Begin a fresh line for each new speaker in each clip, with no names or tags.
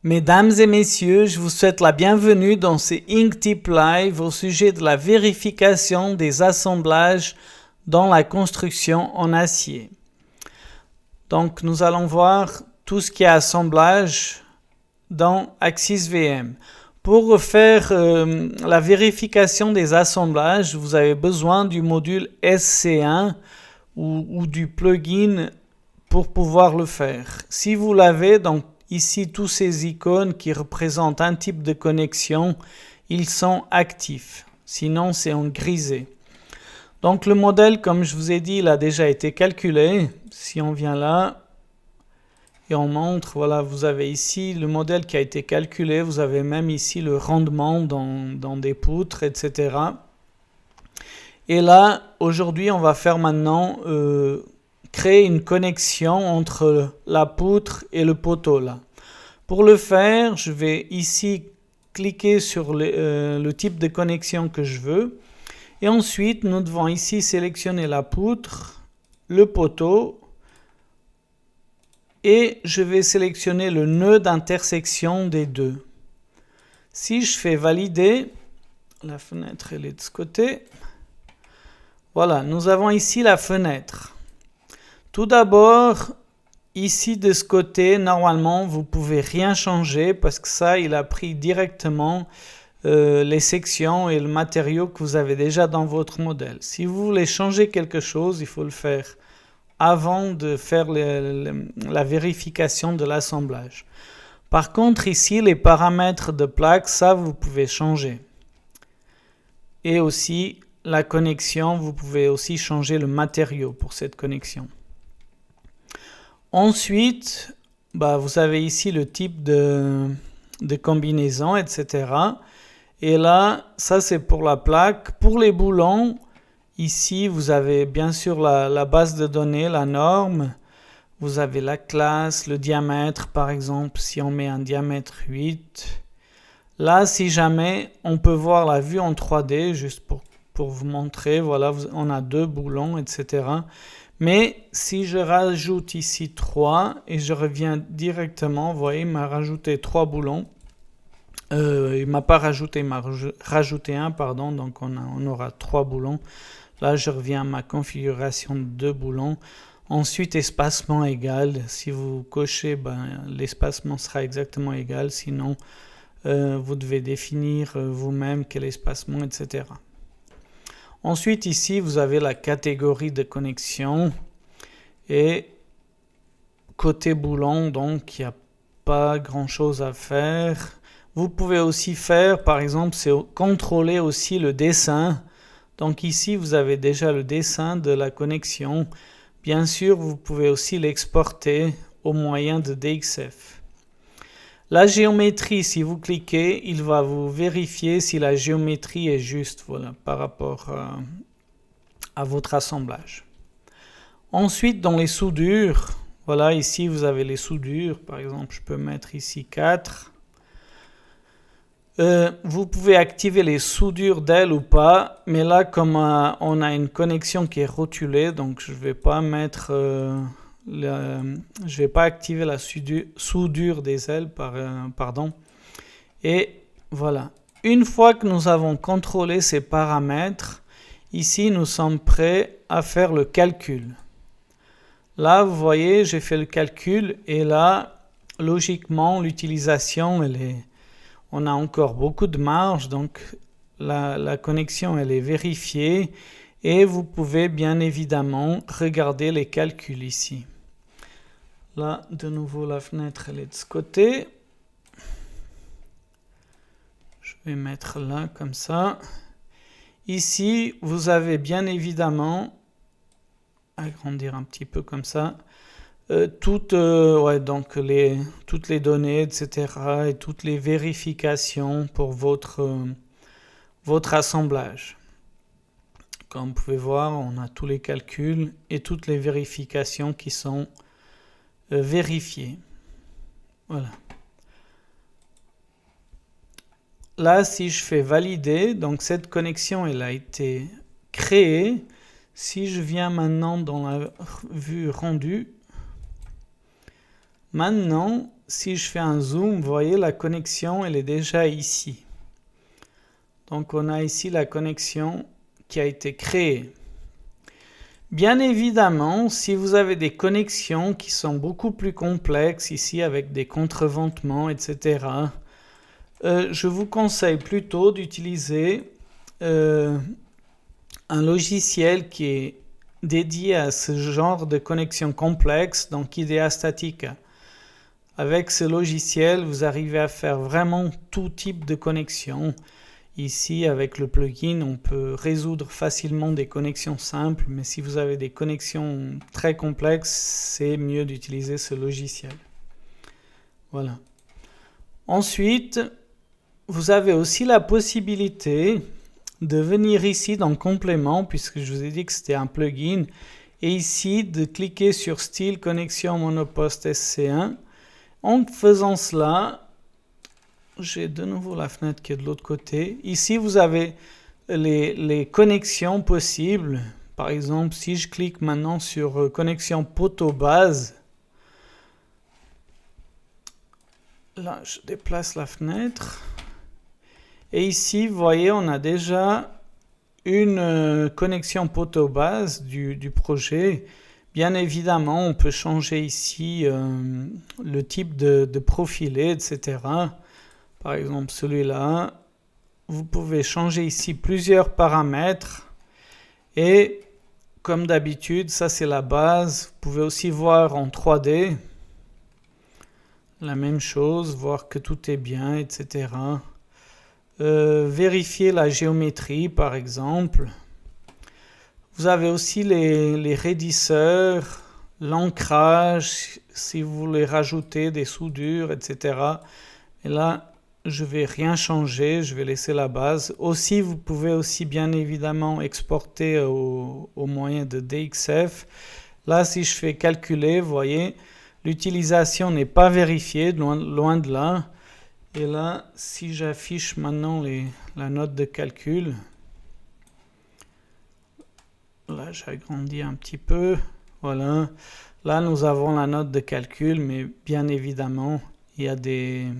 Mesdames et messieurs, je vous souhaite la bienvenue dans ce Inktype Live au sujet de la vérification des assemblages dans la construction en acier. Donc, nous allons voir tout ce qui est assemblage dans AxisVM. Pour faire la vérification des assemblages, vous avez besoin du module SC1 ou du plugin pour pouvoir le faire. Si vous l'avez, donc ici, tous ces icônes qui représentent un type de connexion, ils sont actifs. Sinon, c'est en grisé. Donc, le modèle, comme je vous ai dit, il a déjà été calculé. Si on vient là et on montre, voilà, vous avez ici le modèle qui a été calculé. Vous avez même ici le rendement dans des poutres, etc. Et là, aujourd'hui, on va faire maintenant créer une connexion entre la poutre et le poteau là. Pour le faire, je vais ici cliquer sur le type de connexion que je veux. Et ensuite, nous devons ici sélectionner la poutre, le poteau. Et je vais sélectionner le nœud d'intersection des deux. Si je fais valider, la fenêtre elle est de ce côté. Voilà, nous avons ici la fenêtre. Tout d'abord, ici de ce côté, normalement, vous ne pouvez rien changer parce que ça, il a pris directement les sections et le matériau que vous avez déjà dans votre modèle. Si vous voulez changer quelque chose, il faut le faire avant de faire la vérification de l'assemblage. Par contre, ici, les paramètres de plaque, ça, vous pouvez changer. Et aussi, la connexion, vous pouvez aussi changer le matériau pour cette connexion. Ensuite, vous avez ici le type de combinaison, etc. Et là, ça c'est pour la plaque. Pour les boulons, ici vous avez bien sûr la base de données, la norme. Vous avez la classe, le diamètre par exemple, si on met un diamètre 8. Là, si jamais, on peut voir la vue en 3D, juste pour vous montrer. Voilà, on a 2 boulons, etc. Mais si je rajoute ici 3 et je reviens directement, vous voyez, il m'a rajouté 3 boulons. Il ne m'a pas rajouté, il m'a rajouté 1, pardon, donc on aura 3 boulons. Là, je reviens à ma configuration de 2 boulons. Ensuite, espacement égal. Si vous cochez, l'espacement sera exactement égal. Sinon, vous devez définir vous-même quel espacement, etc. Ensuite, ici, vous avez la catégorie de connexion et côté boulon, donc il n'y a pas grand-chose à faire. Vous pouvez aussi faire, par exemple, c'est contrôler aussi le dessin. Donc ici, vous avez déjà le dessin de la connexion. Bien sûr, vous pouvez aussi l'exporter au moyen de DXF. La géométrie, si vous cliquez, il va vous vérifier si la géométrie est juste, voilà, par rapport à votre assemblage. Ensuite, dans les soudures, voilà, ici vous avez les soudures. Par exemple, je peux mettre ici 4. Vous pouvez activer les soudures d'aile ou pas, mais là, comme on a une connexion qui est rotulée, donc je ne vais pas mettre... je vais pas activer la soudure des ailes, pardon. Et voilà. Une fois que nous avons contrôlé ces paramètres, ici nous sommes prêts à faire le calcul. Là, vous voyez, j'ai fait le calcul et là, logiquement, l'utilisation, on a encore beaucoup de marge, donc la connexion, elle est vérifiée. Et vous pouvez bien évidemment regarder les calculs ici. Là, de nouveau, la fenêtre, elle est de ce côté. Je vais mettre là, comme ça. Ici, vous avez bien évidemment, agrandir un petit peu comme ça, toutes les données, etc. et toutes les vérifications pour votre assemblage. Comme vous pouvez voir, on a tous les calculs et toutes les vérifications qui sont vérifiées. Voilà. Là, si je fais valider, donc cette connexion, elle a été créée. Si je viens maintenant dans la vue rendue, Maintenant, si je fais un zoom, vous voyez la connexion, elle est déjà ici. Donc on a ici la connexion qui a été créée. Bien évidemment, si vous avez des connexions qui sont beaucoup plus complexes ici avec des contreventements, etc., je vous conseille plutôt d'utiliser un logiciel qui est dédié à ce genre de connexion complexe, donc IDEA Statica. Avec ce logiciel, vous arrivez à faire vraiment tout type de connexion. Ici, avec le plugin, on peut résoudre facilement des connexions simples, mais si vous avez des connexions très complexes, c'est mieux d'utiliser ce logiciel. Voilà. Ensuite, vous avez aussi la possibilité de venir ici dans Complément, puisque je vous ai dit que c'était un plugin, et ici de cliquer sur Style Connexion Monopost SC1. En faisant cela, j'ai de nouveau la fenêtre qui est de l'autre côté. Ici, vous avez les connexions possibles. Par exemple, si je clique maintenant sur connexion poteau base, là, je déplace la fenêtre. Et ici, vous voyez, on a déjà une connexion poteau base du projet. Bien évidemment, on peut changer ici le type de profilé, etc. Par exemple, celui-là. Vous pouvez changer ici plusieurs paramètres. Et comme d'habitude, ça c'est la base. Vous pouvez aussi voir en 3D. La même chose, voir que tout est bien, etc. Vérifier la géométrie, par exemple. Vous avez aussi les raidisseurs, l'ancrage, si vous voulez rajouter des soudures, etc. Et là, je ne vais rien changer, je vais laisser la base. Aussi, vous pouvez aussi bien évidemment exporter au moyen de DXF. Là, si je fais calculer, vous voyez, l'utilisation n'est pas vérifiée, loin de là. Et là, si j'affiche maintenant la note de calcul, là j'agrandis un petit peu, voilà. Là nous avons la note de calcul, mais bien évidemment, il y a des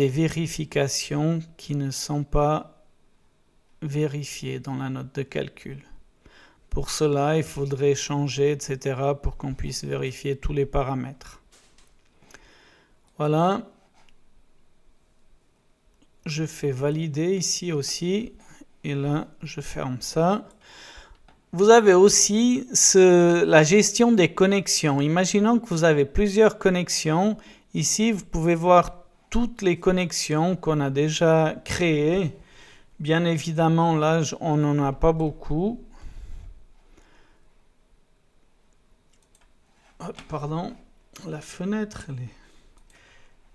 vérifications qui ne sont pas vérifiées dans la note de calcul. Pour cela, il faudrait changer, etc. pour qu'on puisse vérifier tous les paramètres. Voilà. Je fais valider ici aussi. Et là, je ferme ça. Vous avez aussi la gestion des connexions. Imaginons que vous avez plusieurs connexions. Ici, vous pouvez voir toutes les connexions qu'on a déjà créées. Bien évidemment, là, on n'en a pas beaucoup. Oh, pardon, la fenêtre,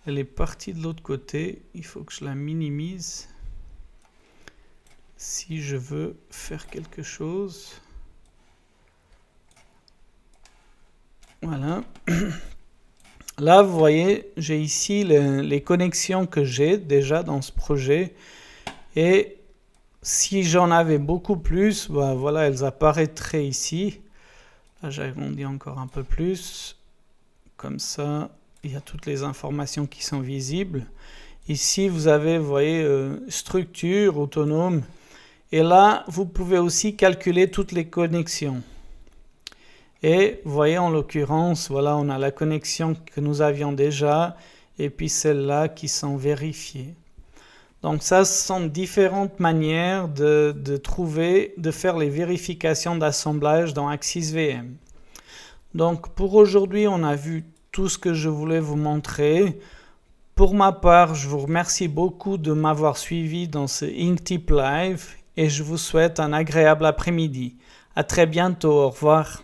elle est partie de l'autre côté. Il faut que je la minimise. Si je veux faire quelque chose. Voilà. Là, vous voyez, j'ai ici les connexions que j'ai déjà dans ce projet. Et si j'en avais beaucoup plus, bah, voilà, elles apparaîtraient ici. Là, j'agrandis encore un peu plus. Comme ça, il y a toutes les informations qui sont visibles. Ici, vous avez, vous voyez, structure autonome. Et là, vous pouvez aussi calculer toutes les connexions. Et vous voyez, en l'occurrence, voilà, on a la connexion que nous avions déjà et puis celles-là qui sont vérifiées. Donc ça, ce sont différentes manières de faire les vérifications d'assemblage dans AxisVM. Donc pour aujourd'hui, on a vu tout ce que je voulais vous montrer. Pour ma part, je vous remercie beaucoup de m'avoir suivi dans ce Inktip Live et je vous souhaite un agréable après-midi. À très bientôt, au revoir.